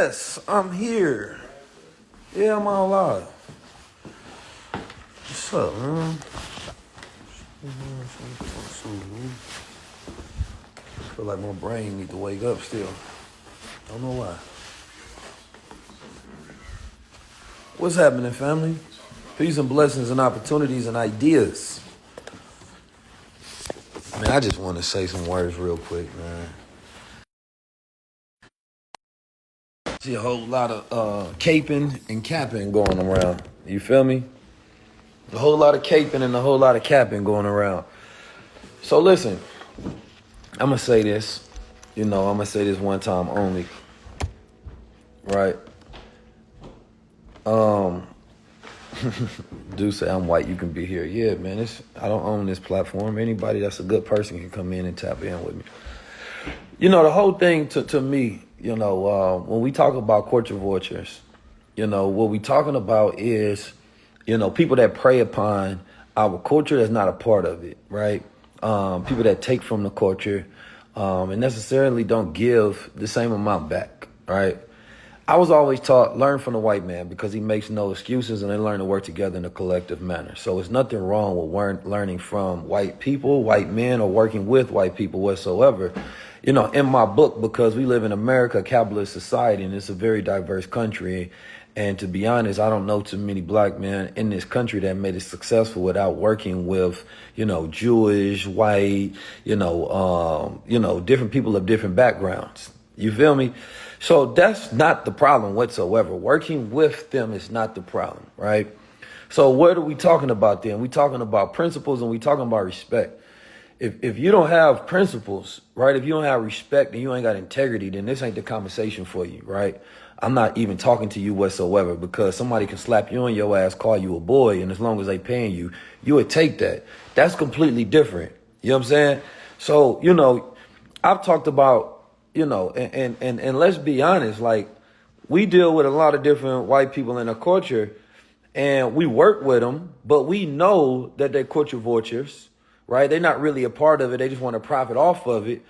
Yes, I'm here. Yeah, I'm all live. What's up, man? I feel like my brain need to wake up still. Don't know why. What's happening, family? Peace and blessings and opportunities and ideas. Man, I just want to say some words real quick, man. See a whole lot of caping and capping going around. You feel me? A whole lot of caping and a whole lot of capping going around. So listen, I'm going to say this. I'm going to say this one time only. Right? Do say I'm white, you can be here. Yeah, man, I don't own this platform. Anybody that's a good person can come in and tap in with me. The whole thing to me, when we talk about culture vultures, what we talking about is, people that prey upon our culture that's not a part of it, right? People that take from the culture and necessarily don't give the same amount back, right? I was always taught, learn from the white man because he makes no excuses and they learn to work together in a collective manner. So there's nothing wrong with learning from white people, white men, or working with white people whatsoever. In my book, because we live in America, a capitalist society, and it's a very diverse country. And to be honest, I don't know too many black men in this country that made it successful without working with, Jewish, white, different people of different backgrounds. You feel me? So that's not the problem whatsoever. Working with them is not the problem, right? So what are we talking about then? We talking about principles and we talking about respect. If you don't have principles, right? If you don't have respect and you ain't got integrity, then this ain't the conversation for you, right? I'm not even talking to you whatsoever because somebody can slap you on your ass, call you a boy, and as long as they paying you, you would take that. That's completely different. You know what I'm saying? So, I've talked about, and let's be honest, like we deal with a lot of different white people in our culture and we work with them, but we know that they're culture vultures, right? They're not really a part of it. They just want to profit off of it.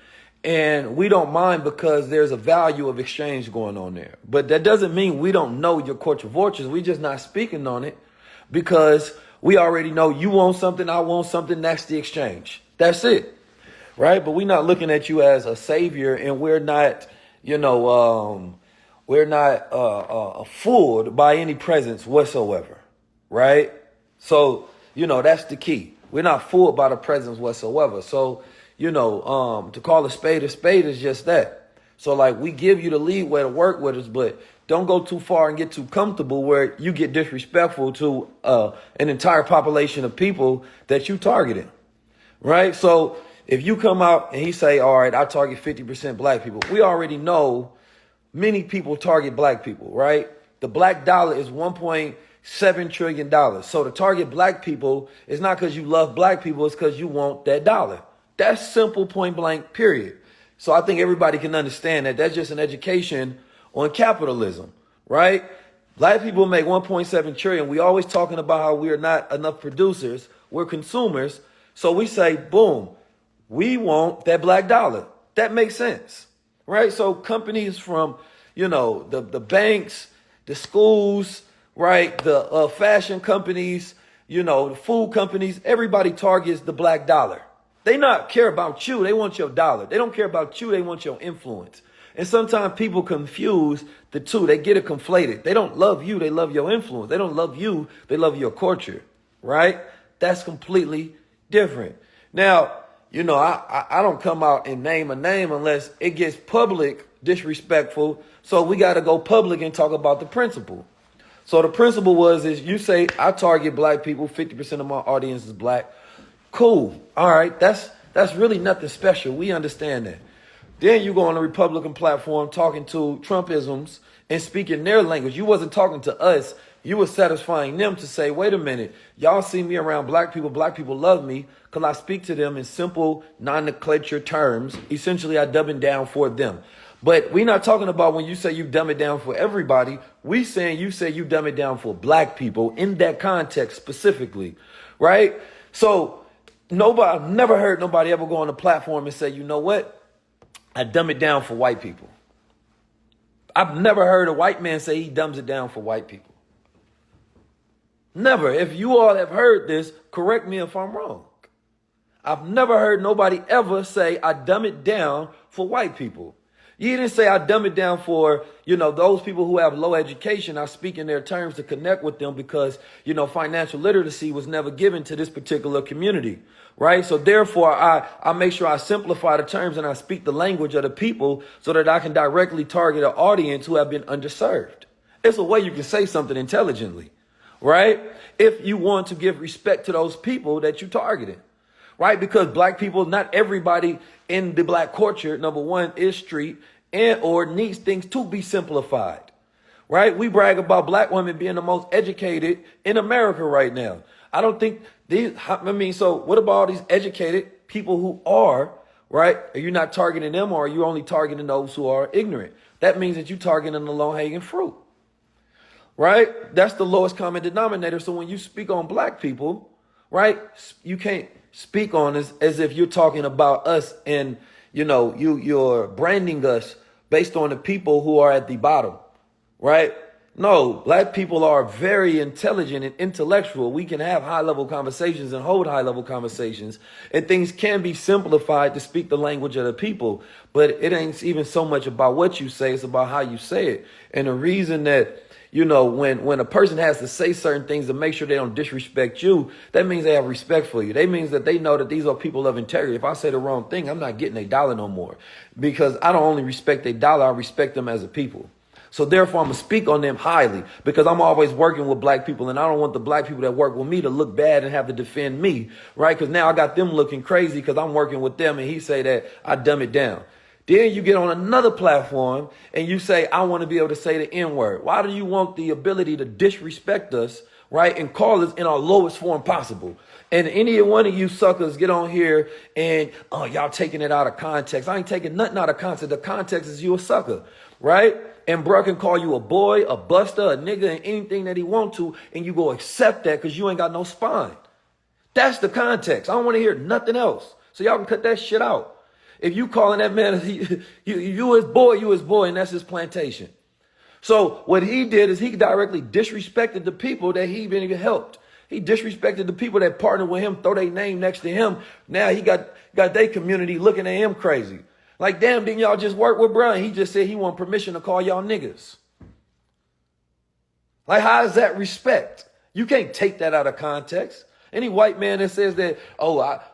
And we don't mind because there's a value of exchange going on there. But that doesn't mean we don't know your culture vultures. We just not speaking on it because we already know you want something, I want something, that's the exchange. That's it. Right. But we're not looking at you as a savior and we're not, fooled by any presence whatsoever. Right. So, that's the key. We're not fooled by the presence whatsoever. So, to call a spade is just that. So like we give you the leeway to work with us, but don't go too far and get too comfortable where you get disrespectful to an entire population of people that you targeted. Right. So if you come out and he say, all right, I target 50% black people, we already know many people target black people, right? The black dollar is $1.7 trillion. So to target black people is not because you love black people, it's because you want that dollar. That's simple, point blank, period. So I think everybody can understand that that's just an education on capitalism, right? Black people make 1.7 trillion. We always talking about how we are not enough producers. We're consumers. So we say, boom, we want that black dollar. That makes sense, right? So companies from, the banks, the schools, right? The fashion companies, the food companies, everybody targets the black dollar. They not care about you. They want your dollar. They don't care about you. They want your influence. And sometimes people confuse the two. They get it conflated. They don't love you. They love your influence. They don't love you. They love your culture, right? That's completely different. Now, I don't come out and name a name unless it gets public disrespectful. So we got to go public and talk about the principle. So the principle is you say, I target black people. 50% of my audience is black. Cool. All right. That's really nothing special. We understand that. Then you go on the Republican platform talking to Trumpisms and speaking their language. You wasn't talking to us. You were satisfying them to say, wait a minute, y'all see me around black people. Black people love me because I speak to them in simple, non-nomenclature terms. Essentially, I dumb it down for them. But we're not talking about when you say you dumb it down for everybody. We saying you say you dumb it down for black people in that context specifically, right? So I've never heard nobody ever go on the platform and say, you know what? I dumb it down for white people. I've never heard a white man say he dumbs it down for white people. Never. If you all have heard this, correct me if I'm wrong. I've never heard nobody ever say I dumb it down for white people. You didn't say I dumb it down for, those people who have low education. I speak in their terms to connect with them because, financial literacy was never given to this particular community, right? So therefore, I make sure I simplify the terms and I speak the language of the people so that I can directly target an audience who have been underserved. It's a way you can say something intelligently, right? If you want to give respect to those people that you targeted. Right? Because black people, not everybody in the black culture, number one, is street and or needs things to be simplified. Right? We brag about black women being the most educated in America right now. I don't think so what about all these educated people who are, right? Are you not targeting them, or are you only targeting those who are ignorant? That means that you're targeting the low-hanging fruit. Right? That's the lowest common denominator. So when you speak on black people, right, you can't speak on us as if you're talking about us and, you're branding us based on the people who are at the bottom, right? No, black people are very intelligent and intellectual. We can have high-level conversations and hold high-level conversations, and things can be simplified to speak the language of the people. But it ain't even so much about what you say, it's about how you say it. And the reason that when a person has to say certain things to make sure they don't disrespect you, that means they have respect for you. That means that they know that these are people of integrity. If I say the wrong thing, I'm not getting $1 no more, because I don't only respect $1, I respect them as a people. So therefore, I'm going to speak on them highly, because I'm always working with black people, and I don't want the black people that work with me to look bad and have to defend me, right? Because now I got them looking crazy because I'm working with them, and he say that I dumb it down. Then you get on another platform and you say, I want to be able to say the N-word. Why do you want the ability to disrespect us, right, and call us in our lowest form possible? And any one of you suckers get on here and, y'all taking it out of context. I ain't taking nothing out of context. The context is you a sucker, right? And bro can call you a boy, a buster, a nigga, and anything that he want to, and you go accept that because you ain't got no spine. That's the context. I don't want to hear nothing else. So y'all can cut that shit out. If you calling that man, you his boy, and that's his plantation. So what he did is he directly disrespected the people that he even helped. He disrespected the people that partnered with him, throw their name next to him. Now he got their community looking at him crazy. Like, damn, didn't y'all just work with Brian? He just said he want permission to call y'all niggas. Like, how is that respect? You can't take that out of context. Any white man that says that,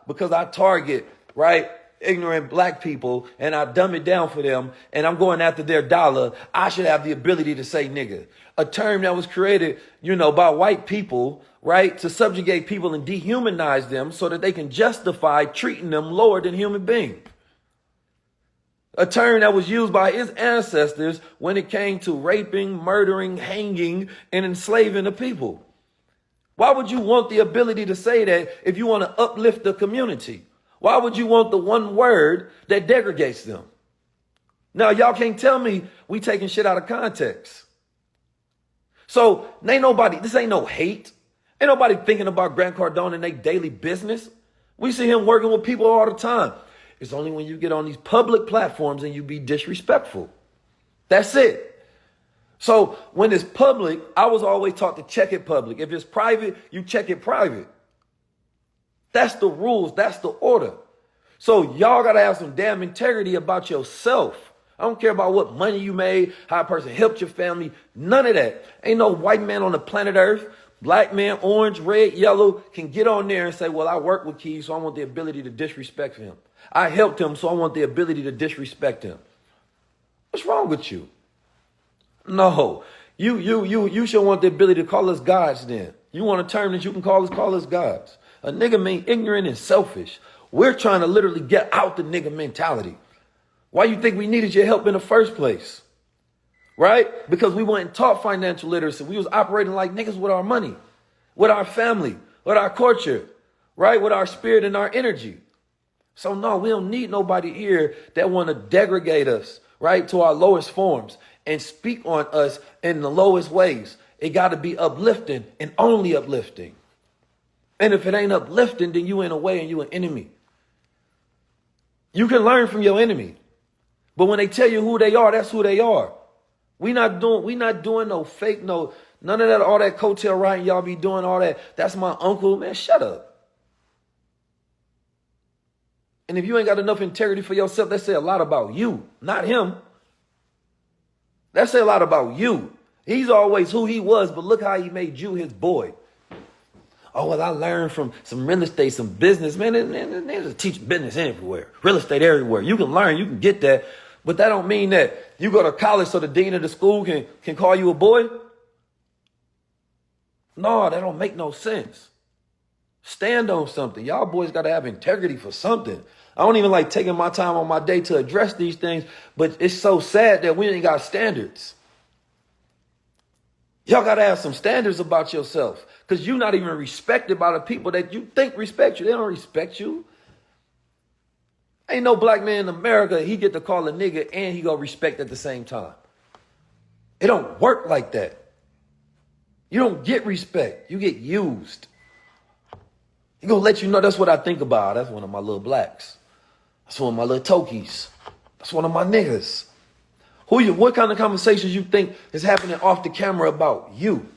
because I target, right, ignorant black people and I dumb it down for them and I'm going after their dollar, I should have the ability to say nigga. A term that was created, by white people, right, to subjugate people and dehumanize them so that they can justify treating them lower than human beings. A term that was used by his ancestors when it came to raping, murdering, hanging, and enslaving the people. Why would you want the ability to say that if you want to uplift the community? Why would you want the one word that degrades them? Now, y'all can't tell me we taking shit out of context. So this ain't no hate. Ain't nobody thinking about Grant Cardone in their daily business. We see him working with people all the time. It's only when you get on these public platforms and you be disrespectful. That's it. So when it's public, I was always taught to check it public. If it's private, you check it private. That's the rules. That's the order. So y'all got to have some damn integrity about yourself. I don't care about what money you made, how a person helped your family. None of that. Ain't no white man on the planet Earth, black man, orange, red, yellow, can get on there and say, well, I work with Keys, so I want the ability to disrespect him. I helped him, so I want the ability to disrespect him. What's wrong with you? No. You should want the ability to call us gods then. You want a term that you can call us gods. A nigga mean ignorant and selfish. We're trying to literally get out the nigga mentality. Why you think we needed your help in the first place? Right? Because we weren't taught financial literacy. We was operating like niggas with our money, with our family, with our culture, right? With our spirit and our energy. So no, we don't need nobody here that want to degrade us, right, to our lowest forms and speak on us in the lowest ways. It got to be uplifting and only uplifting. And if it ain't uplifting, then you in a way and you an enemy. You can learn from your enemy. But when they tell you who they are, that's who they are. We not doing no fake, none of that, all that coattail riding y'all be doing, all that. That's my uncle. Man, shut up. And if you ain't got enough integrity for yourself, that say a lot about you, not him. That say a lot about you. He's always who he was, but look how he made you his boy. Oh, well, I learned from some real estate, some business. Man, they teach business everywhere. Real estate everywhere. You can learn, you can get that. But that don't mean that you go to college so the dean of the school can call you a boy. No, that don't make no sense. Stand on something. Y'all boys got to have integrity for something. I don't even like taking my time on my day to address these things, but it's so sad that we ain't got standards. Y'all got to have some standards about yourself, because you're not even respected by the people that you think respect you. They don't respect you. Ain't no black man in America, he get to call a nigga and he go respect at the same time. It don't work like that. You don't get respect. You get used. He gonna let you know that's what I think about. That's one of my little blacks. That's one of my little tokies. That's one of my niggas. What kind of conversations you think is happening off the camera about you?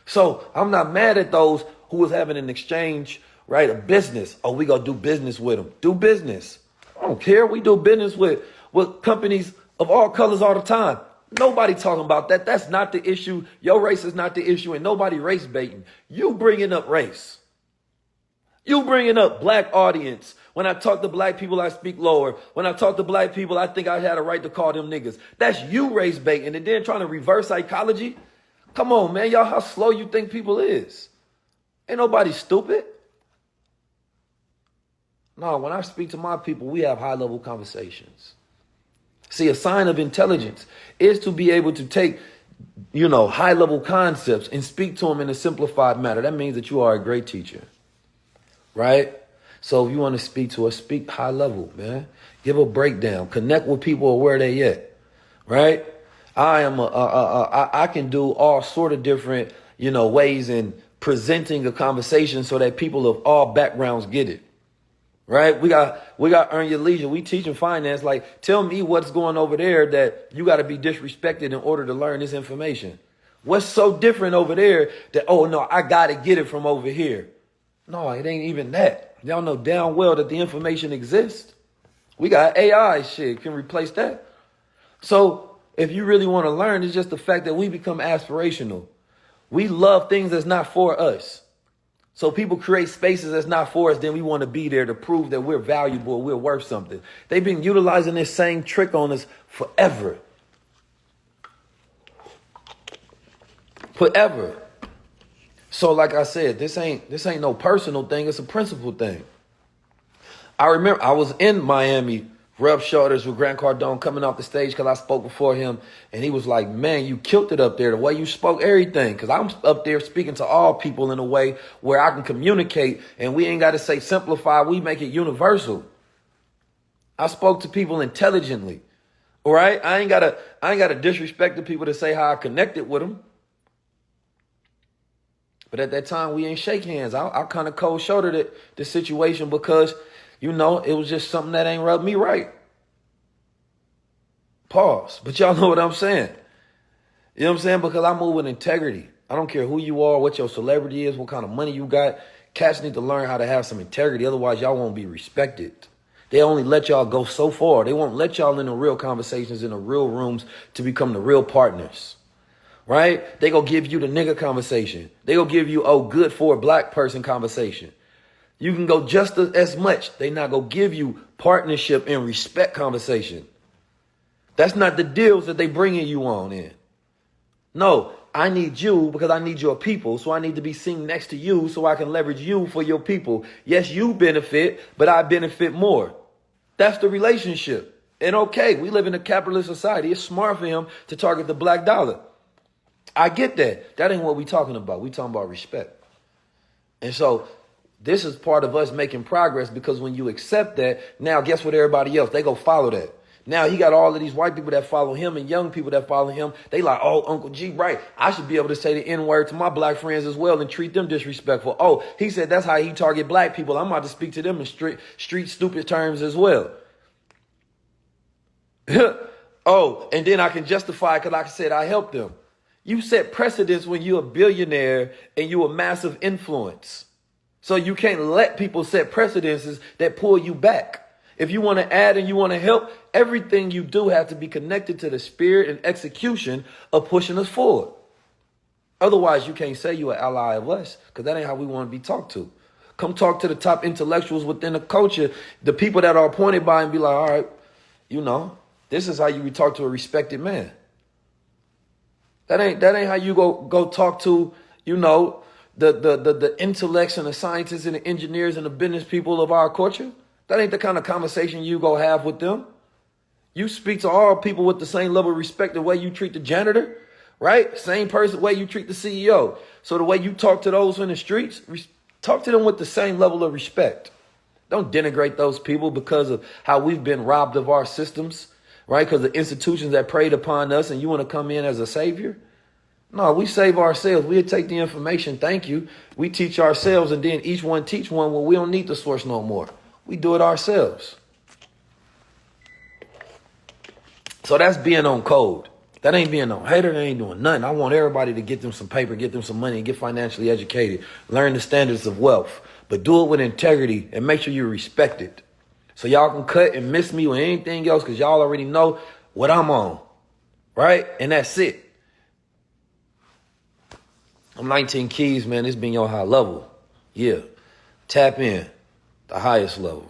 So I'm not mad at those who was having an exchange, right? A business. Oh, we gonna do business with them. Do business. I don't care. We do business with companies of all colors all the time. Nobody talking about that. That's not the issue. Your race is not the issue, and nobody race baiting. You bringing up race. You bringing up black audience. When I talk to black people, I speak lower. When I talk to black people, I think I had a right to call them niggas. That's you race baiting and then trying to reverse psychology. Come on, man. Y'all, how slow you think people is. Ain't nobody stupid. No, when I speak to my people, we have high-level conversations. See, a sign of intelligence is to be able to take, high-level concepts and speak to them in a simplified manner. That means that you are a great teacher, right? So if you want to speak to us, speak high level, man. Give a breakdown. Connect with people where they at, right? I can do all sort of different, ways in presenting a conversation so that people of all backgrounds get it, right? We got Earn Your Leisure. We teaching finance. Like, tell me what's going over there that you got to be disrespected in order to learn this information. What's so different over there that, oh no, I got to get it from over here. No, it ain't even that. Y'all know damn well that the information exists. We got AI shit can replace that. So if you really want to learn, it's just the fact that we become aspirational. We love things that's not for us. So people create spaces that's not for us, then we want to be there to prove that we're valuable, we're worth something. They've been utilizing this same trick on us forever. Forever. So like I said, this ain't no personal thing, it's a principle thing. I remember I was in Miami, rub shoulders with Grant Cardone coming off the stage because I spoke before him. And he was like, man, you killed it up there, the way you spoke everything. Because I'm up there speaking to all people in a way where I can communicate and we ain't got to say simplify, we make it universal. I spoke to people intelligently, all right? I ain't gotta disrespect the people to say how I connected with them. But at that time, we ain't shake hands. I kind of cold shouldered the situation because, it was just something that ain't rubbed me right. Pause. But y'all know what I'm saying. You know what I'm saying? Because I move with integrity. I don't care who you are, what your celebrity is, what kind of money you got. Cats need to learn how to have some integrity. Otherwise, y'all won't be respected. They only let y'all go so far. They won't let y'all in the real conversations, in the real rooms to become the real partners. Right? They gonna give you the nigga conversation. They gonna give you, good for a black person conversation. You can go just as much. They not gonna give you partnership and respect conversation. That's not the deals that they bringing you on in. No, I need you because I need your people. So I need to be seen next to you so I can leverage you for your people. Yes, you benefit, but I benefit more. That's the relationship. And okay, we live in a capitalist society. It's smart for him to target the black dollar. I get that. That ain't what we talking about. We talking about respect. And so this is part of us making progress because when you accept that, now guess what everybody else, they go follow that. Now he got all of these white people that follow him and young people that follow him. They like, oh, Uncle G, right. I should be able to say the N-word to my black friends as well and treat them disrespectful. Oh, he said that's how he target black people. I'm about to speak to them in street stupid terms as well. Oh, and then I can justify because, like I said, I helped them. You set precedence when you're a billionaire and you're a massive influence. So you can't let people set precedences that pull you back. If you want to add and you want to help, everything you do has to be connected to the spirit and execution of pushing us forward. Otherwise, you can't say you're an ally of us, because that ain't how we want to be talked to. Come talk to the top intellectuals within the culture, the people that are appointed by, and be like, all right, this is how you talk to a respected man. That ain't how you go talk to, the intellects and the scientists and the engineers and the business people of our culture. That ain't the kind of conversation you go have with them. You speak to all people with the same level of respect, the way you treat the janitor, right? Same person, way you treat the CEO. So the way you talk to those in the streets, talk to them with the same level of respect. Don't denigrate those people because of how we've been robbed of our systems, right? Because the institutions that preyed upon us, and you want to come in as a savior? No, we save ourselves. We'll take the information. Thank you. We teach ourselves, and then each one teach one. Well, we don't need the source no more. We do it ourselves. So that's being on code. That ain't being no hater. That ain't doing nothing. I want everybody to get them some paper, get them some money, and get financially educated. Learn the standards of wealth. But do it with integrity and make sure you respect it. So y'all can cut and miss me with anything else because y'all already know what I'm on. Right? And that's it. I'm 19 Keys, man. This been your high level. Yeah. Tap in. The highest level.